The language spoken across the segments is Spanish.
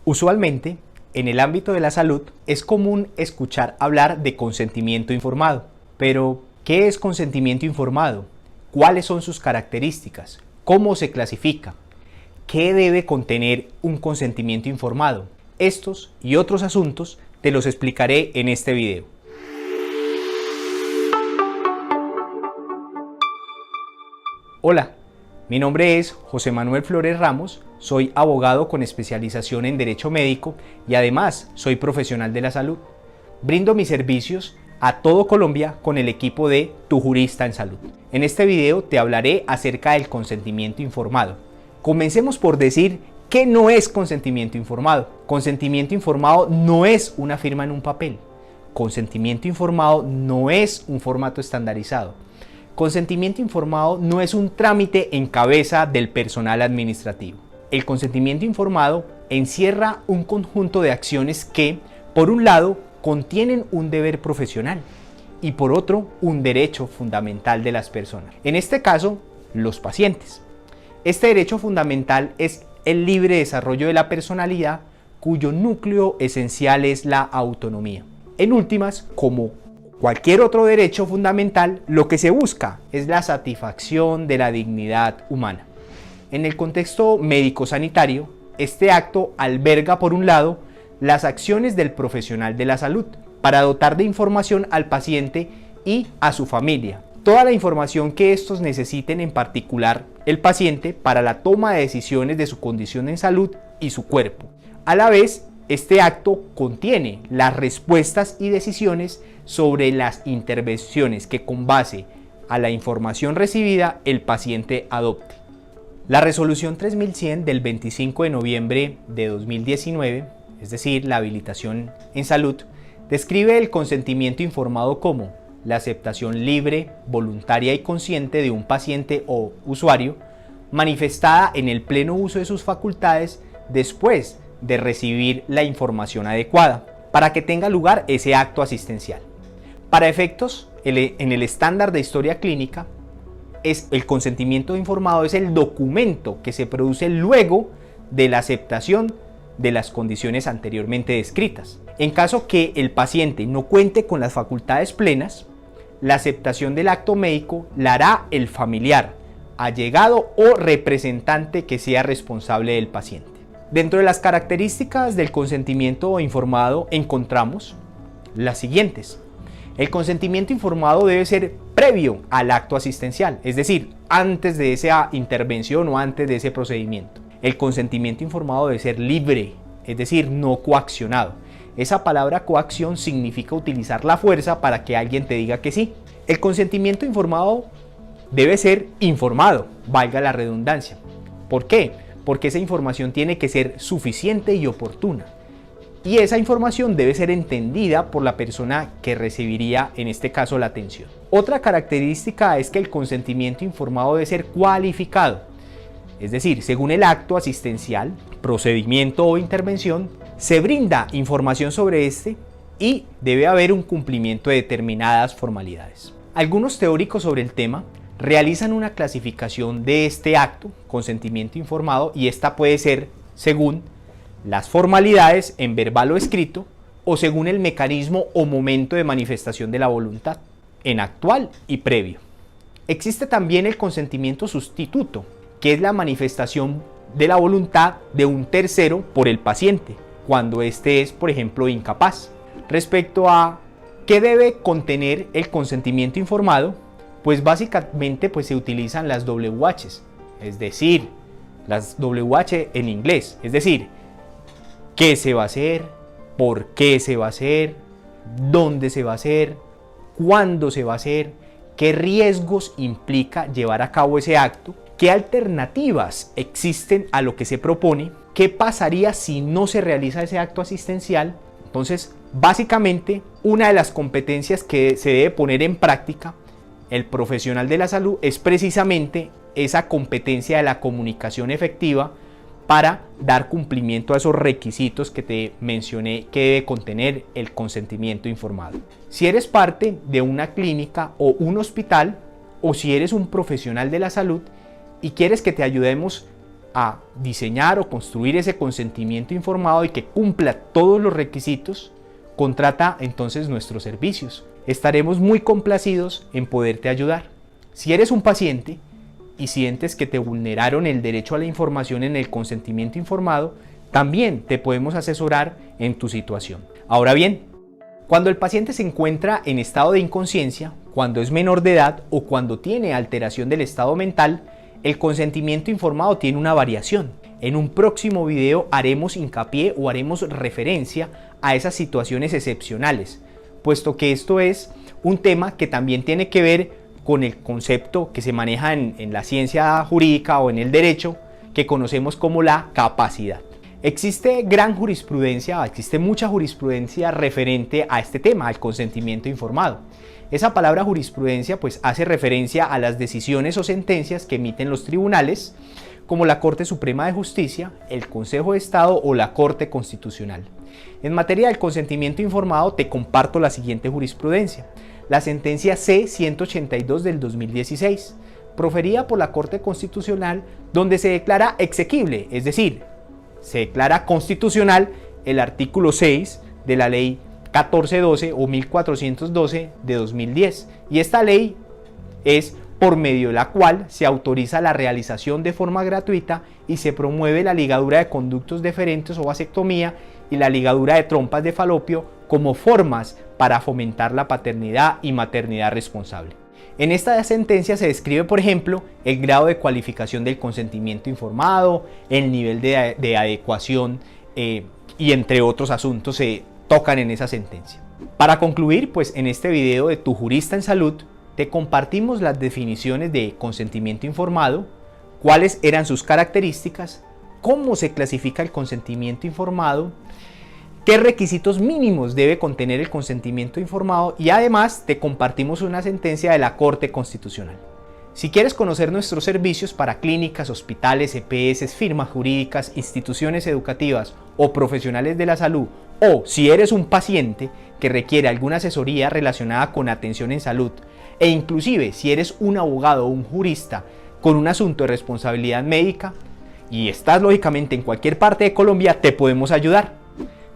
Usualmente, en el ámbito de la salud, es común escuchar hablar de consentimiento informado. Pero, ¿qué es consentimiento informado? ¿Cuáles son sus características? ¿Cómo se clasifica? ¿Qué debe contener un consentimiento informado? Estos y otros asuntos te los explicaré en este video. Hola, mi nombre es José Manuel Flores Ramos, soy abogado con especialización en Derecho Médico y además soy profesional de la salud. Brindo mis servicios a todo Colombia con el equipo de Tu Jurista en Salud. En este video te hablaré acerca del consentimiento informado. Comencemos por decir ¿qué no es consentimiento informado? Consentimiento informado no es una firma en un papel. Consentimiento informado no es un formato estandarizado. Consentimiento informado no es un trámite en cabeza del personal administrativo. El consentimiento informado encierra un conjunto de acciones que, por un lado, contienen un deber profesional y por otro, un derecho fundamental de las personas. En este caso, los pacientes. Este derecho fundamental es el libre desarrollo de la personalidad, cuyo núcleo esencial es la autonomía. En últimas, como cualquier otro derecho fundamental, lo que se busca es la satisfacción de la dignidad humana. En el contexto médico-sanitario, este acto alberga, por un lado, las acciones del profesional de la salud para dotar de información al paciente y a su familia. Toda la información que estos necesiten, en particular el paciente, para la toma de decisiones de su condición en salud y su cuerpo. A la vez, este acto contiene las respuestas y decisiones sobre las intervenciones que, con base a la información recibida, el paciente adopte. La resolución 3100 del 25 de noviembre de 2019, es decir, la habilitación en salud, describe el consentimiento informado como la aceptación libre, voluntaria y consciente de un paciente o usuario, manifestada en el pleno uso de sus facultades después de recibir la información adecuada para que tenga lugar ese acto asistencial. Para efectos, en el estándar de historia clínica, el consentimiento informado es el documento que se produce luego de la aceptación de las condiciones anteriormente descritas. En caso que el paciente no cuente con las facultades plenas, la aceptación del acto médico la hará el familiar, allegado o representante que sea responsable del paciente. Dentro de las características del consentimiento informado encontramos las siguientes. El consentimiento informado debe ser previo al acto asistencial, es decir, antes de esa intervención o antes de ese procedimiento. El consentimiento informado debe ser libre, es decir, no coaccionado. Esa palabra coacción significa utilizar la fuerza para que alguien te diga que sí. El consentimiento informado debe ser informado, valga la redundancia. ¿Por qué? Porque esa información tiene que ser suficiente y oportuna. Y esa información debe ser entendida por la persona que recibiría, en este caso, la atención. Otra característica es que el consentimiento informado debe ser cualificado. Es decir, según el acto asistencial, procedimiento o intervención, se brinda información sobre este y debe haber un cumplimiento de determinadas formalidades. Algunos teóricos sobre el tema realizan una clasificación de este acto, consentimiento informado, y esta puede ser según las formalidades en verbal o escrito o según el mecanismo o momento de manifestación de la voluntad, en actual y previo. Existe también el consentimiento sustituto, que es la manifestación de la voluntad de un tercero por el paciente, cuando éste es, por ejemplo, incapaz. Respecto a qué debe contener el consentimiento informado, pues básicamente se utilizan las WH, es decir, las WH en inglés, es decir, qué se va a hacer, por qué se va a hacer, dónde se va a hacer, cuándo se va a hacer, qué riesgos implica llevar a cabo ese acto, qué alternativas existen a lo que se propone, qué pasaría si no se realiza ese acto asistencial. Entonces, básicamente, una de las competencias que se debe poner en práctica el profesional de la salud es precisamente esa competencia de la comunicación efectiva para dar cumplimiento a esos requisitos que te mencioné que debe contener el consentimiento informado. Si eres parte de una clínica o un hospital, o si eres un profesional de la salud y quieres que te ayudemos a diseñar o construir ese consentimiento informado y que cumpla todos los requisitos, contrata entonces nuestros servicios. Estaremos muy complacidos en poderte ayudar. Si eres un paciente y sientes que te vulneraron el derecho a la información en el consentimiento informado, también te podemos asesorar en tu situación. Ahora bien, cuando el paciente se encuentra en estado de inconsciencia, cuando es menor de edad o cuando tiene alteración del estado mental, el consentimiento informado tiene una variación. En un próximo video haremos hincapié o haremos referencia a esas situaciones excepcionales, puesto que esto es un tema que también tiene que ver con el concepto que se maneja en la ciencia jurídica o en el derecho, que conocemos como la capacidad. Existe mucha jurisprudencia referente a este tema, al consentimiento informado. Esa palabra jurisprudencia pues hace referencia a las decisiones o sentencias que emiten los tribunales, como la Corte Suprema de Justicia, el Consejo de Estado o la Corte Constitucional. En materia del consentimiento informado te comparto la siguiente jurisprudencia. La sentencia C-182 del 2016, proferida por la Corte Constitucional, donde se declara exequible, es decir, se declara constitucional el artículo 6 de la ley 1412 o 1412 de 2010. Y esta ley es por medio de la cual se autoriza la realización de forma gratuita y se promueve la ligadura de conductos deferentes o vasectomía y la ligadura de trompas de falopio como formas para fomentar la paternidad y maternidad responsable. En esta sentencia se describe, por ejemplo, el grado de cualificación del consentimiento informado, el nivel de adecuación y entre otros asuntos se tocan en esa sentencia. Para concluir, pues en este video de Tu Jurista en Salud, te compartimos las definiciones de consentimiento informado, cuáles eran sus características, cómo se clasifica el consentimiento informado, qué requisitos mínimos debe contener el consentimiento informado y además te compartimos una sentencia de la Corte Constitucional. Si quieres conocer nuestros servicios para clínicas, hospitales, EPS, firmas jurídicas, instituciones educativas o profesionales de la salud, o si eres un paciente que requiere alguna asesoría relacionada con atención en salud, e inclusive si eres un abogado o un jurista con un asunto de responsabilidad médica y estás lógicamente en cualquier parte de Colombia, te podemos ayudar.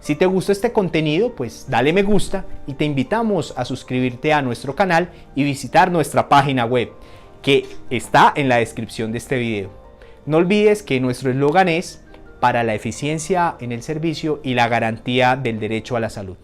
Si te gustó este contenido, pues dale me gusta y te invitamos a suscribirte a nuestro canal y visitar nuestra página web, que está en la descripción de este video. No olvides que nuestro eslogan es para la eficiencia en el servicio y la garantía del derecho a la salud.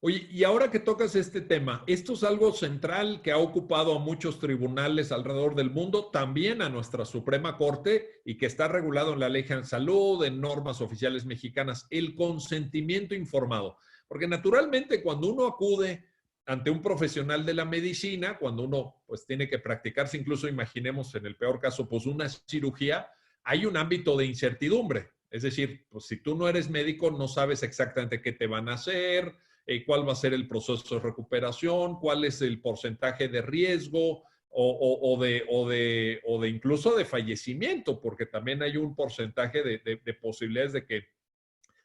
Oye, y ahora que tocas este tema, esto es algo central que ha ocupado a muchos tribunales alrededor del mundo, también a nuestra Suprema Corte, y que está regulado en la Ley General de Salud, en normas oficiales mexicanas, el consentimiento informado. Porque naturalmente cuando uno acude ante un profesional de la medicina, cuando uno pues tiene que practicarse, incluso imaginemos en el peor caso, pues una cirugía, hay un ámbito de incertidumbre. Es decir, pues si tú no eres médico, no sabes exactamente qué te van a hacer, cuál va a ser el proceso de recuperación, cuál es el porcentaje de riesgo o de incluso de fallecimiento, porque también hay un porcentaje de posibilidades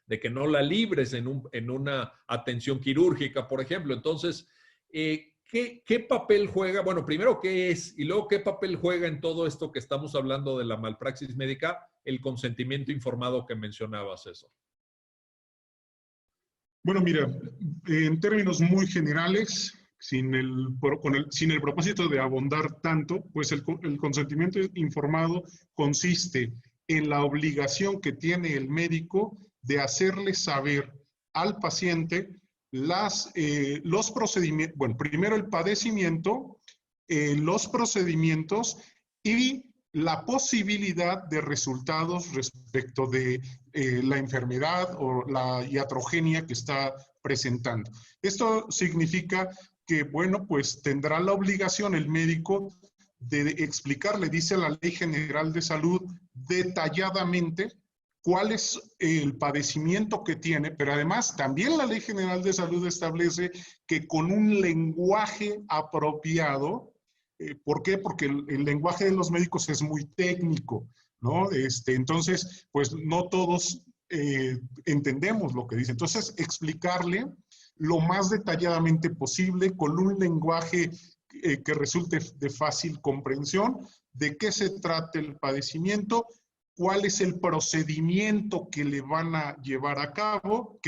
de que no la libres en una atención quirúrgica, por ejemplo. Entonces, ¿qué papel juega? Bueno, primero, ¿qué es? Y luego, ¿qué papel juega en todo esto que estamos hablando de la malpraxis médica? El consentimiento informado que mencionabas, eso. Bueno, mira, en términos muy generales, sin el propósito de abundar tanto, pues el consentimiento informado consiste en la obligación que tiene el médico de hacerle saber al paciente los procedimientos, bueno, primero el padecimiento, los procedimientos y la posibilidad de resultados respecto de la enfermedad o la iatrogenia que está presentando. Esto significa que, bueno, pues tendrá la obligación el médico de explicar, le dice a la Ley General de Salud detalladamente cuál es el padecimiento que tiene, pero además también la Ley General de Salud establece que con un lenguaje apropiado. ¿Por qué? Porque el lenguaje de los médicos es muy técnico, ¿no? Entonces, pues no todos entendemos lo que dice. Entonces, explicarle lo más detalladamente posible con un lenguaje que resulte de fácil comprensión de qué se trata el padecimiento, cuál es el procedimiento que le van a llevar a cabo,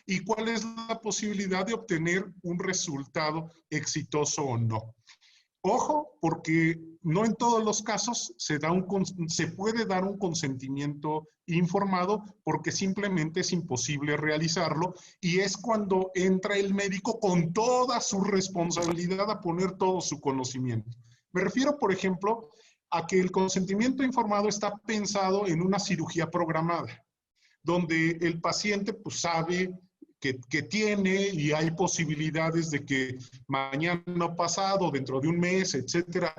y cuál es la posibilidad de obtener un resultado exitoso o no. Ojo, porque no en todos los casos se puede dar un consentimiento informado porque simplemente es imposible realizarlo y es cuando entra el médico con toda su responsabilidad a poner todo su conocimiento. Me refiero, por ejemplo, a que el consentimiento informado está pensado en una cirugía programada, donde el paciente pues sabe que tiene y hay posibilidades de que mañana pasado, dentro de un mes, etcétera,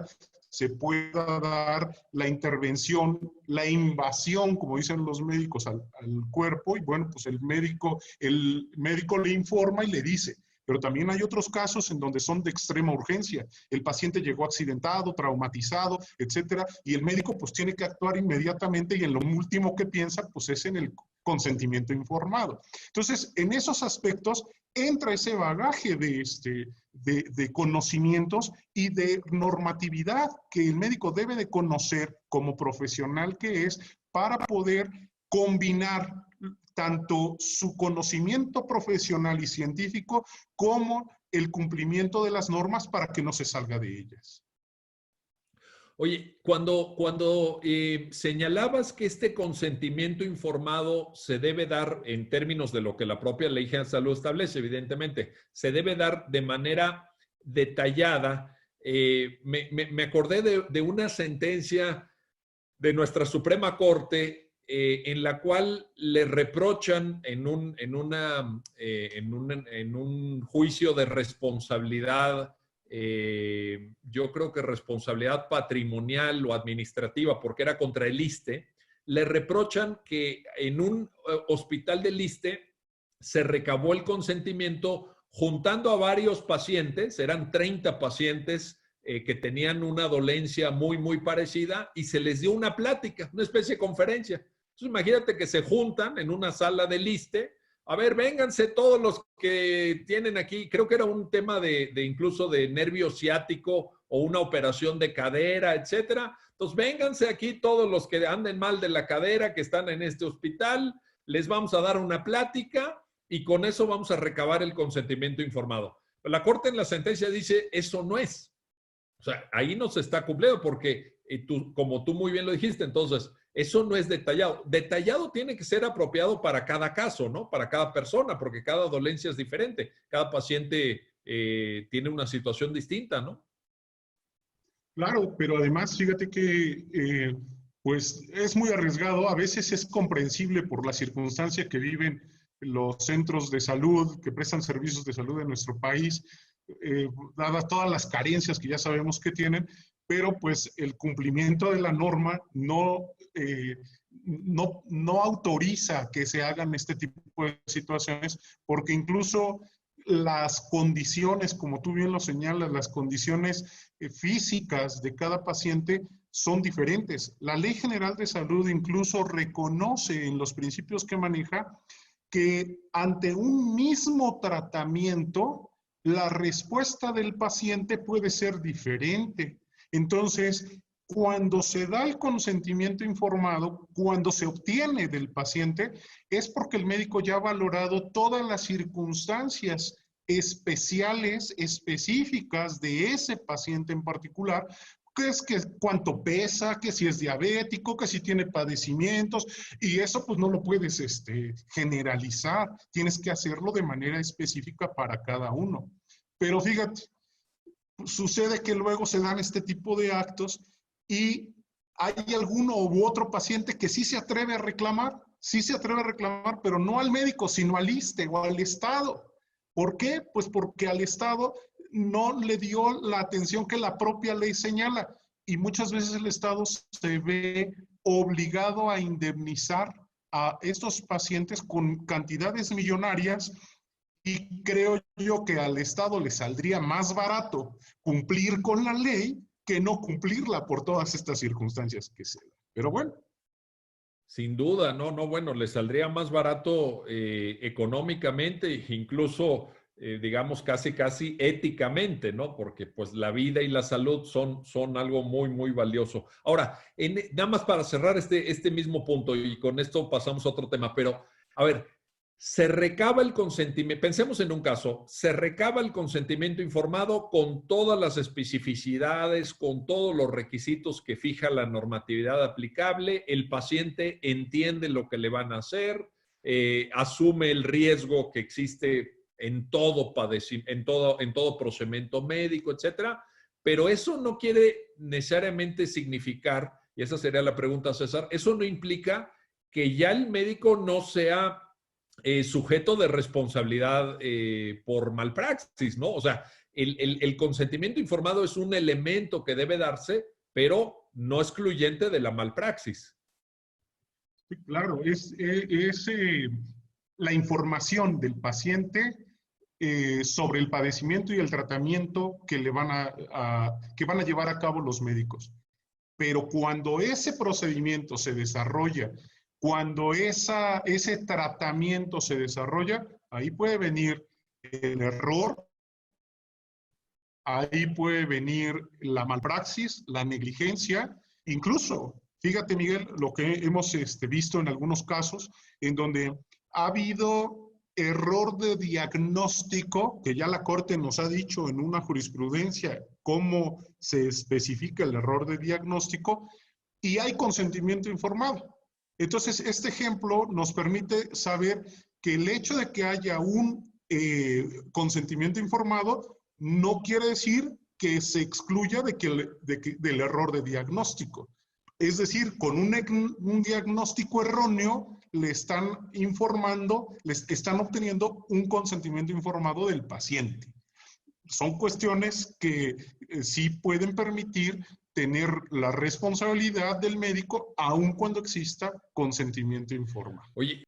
se pueda dar la intervención, la invasión, como dicen los médicos, al cuerpo. Y bueno, pues el médico le informa y le dice. Pero también hay otros casos en donde son de extrema urgencia. El paciente llegó accidentado, traumatizado, etcétera, y el médico pues tiene que actuar inmediatamente y en lo último que piensa pues es en el consentimiento informado. Entonces, en esos aspectos entra ese bagaje de conocimientos y de normatividad que el médico debe de conocer como profesional que es para poder combinar tanto su conocimiento profesional y científico como el cumplimiento de las normas para que no se salga de ellas. Oye, cuando señalabas que este consentimiento informado se debe dar en términos de lo que la propia Ley General de Salud establece, evidentemente, se debe dar de manera detallada. Me acordé de una sentencia de nuestra Suprema Corte en la cual le reprochan en un juicio de responsabilidad, yo creo que responsabilidad patrimonial o administrativa, porque era contra el ISSSTE, le reprochan que en un hospital del ISSSTE se recabó el consentimiento juntando a varios pacientes, eran 30 pacientes que tenían una dolencia muy, muy parecida y se les dio una plática, una especie de conferencia. Entonces imagínate que se juntan en una sala del ISSSTE. A ver, vénganse todos los que tienen aquí, creo que era un tema de incluso de nervio ciático o una operación de cadera, etcétera. Entonces, vénganse aquí todos los que anden mal de la cadera, que están en este hospital, les vamos a dar una plática y con eso vamos a recabar el consentimiento informado. La Corte en la sentencia dice, eso no es. O sea, ahí no se está cumpliendo porque, como tú muy bien lo dijiste, entonces, Eso no es detallado. Detallado tiene que ser apropiado para cada caso, ¿no? Para cada persona, porque cada dolencia es diferente. Cada paciente tiene una situación distinta, ¿no? Claro, pero además fíjate que pues es muy arriesgado, a veces es comprensible por la circunstancia que viven los centros de salud que prestan servicios de salud en nuestro país, dadas todas las carencias que ya sabemos que tienen, pero pues el cumplimiento de la norma no autoriza que se hagan este tipo de situaciones, porque incluso las condiciones, como tú bien lo señalas, las condiciones físicas de cada paciente son diferentes. La Ley General de Salud incluso reconoce en los principios que maneja que ante un mismo tratamiento, la respuesta del paciente puede ser diferente. Entonces, cuando se da el consentimiento informado, cuando se obtiene del paciente, es porque el médico ya ha valorado todas las circunstancias especiales, específicas de ese paciente en particular, que es que cuánto pesa, que si es diabético, que si tiene padecimientos, y eso pues no lo puedes generalizar, tienes que hacerlo de manera específica para cada uno. Pero fíjate, sucede que luego se dan este tipo de actos y hay alguno u otro paciente que sí se atreve a reclamar, pero no al médico, sino al ISSSTE o al Estado. ¿Por qué? Pues porque al Estado no le dio la atención que la propia ley señala y muchas veces el Estado se ve obligado a indemnizar a estos pacientes con cantidades millonarias. Y creo yo que al Estado le saldría más barato cumplir con la ley que no cumplirla por todas estas circunstancias que se dan. Pero bueno. Sin duda, bueno, le saldría más barato económicamente, incluso, digamos, casi éticamente, ¿no? Porque pues la vida y la salud son algo muy valioso. Ahora, nada más para cerrar este mismo punto y con esto pasamos a otro tema, pero a ver, se recaba el consentimiento, pensemos en un caso, se recaba el consentimiento informado con todas las especificidades, con todos los requisitos que fija la normatividad aplicable, el paciente entiende lo que le van a hacer, asume el riesgo que existe en todo procedimiento médico, etcétera, pero eso no quiere necesariamente significar, y esa sería la pregunta, César, eso no implica que ya el médico no sea sujeto de responsabilidad por malpraxis, ¿no? O sea, el consentimiento informado es un elemento que debe darse, pero no excluyente de la malpraxis. Sí, claro, es la información del paciente sobre el padecimiento y el tratamiento que que van a llevar a cabo los médicos. Pero cuando ese procedimiento se desarrolla, cuando ese tratamiento se desarrolla, ahí puede venir el error, ahí puede venir la malpraxis, la negligencia, incluso, fíjate Miguel, lo que hemos visto en algunos casos, en donde ha habido error de diagnóstico, que ya la Corte nos ha dicho en una jurisprudencia cómo se especifica el error de diagnóstico, y hay consentimiento informado. Entonces, este ejemplo nos permite saber que el hecho de que haya un consentimiento informado no quiere decir que se excluya del error de diagnóstico. Es decir, con un diagnóstico erróneo le están informando, les están obteniendo un consentimiento informado del paciente. Son cuestiones que sí pueden permitir tener la responsabilidad del médico aun cuando exista consentimiento informado. Oye,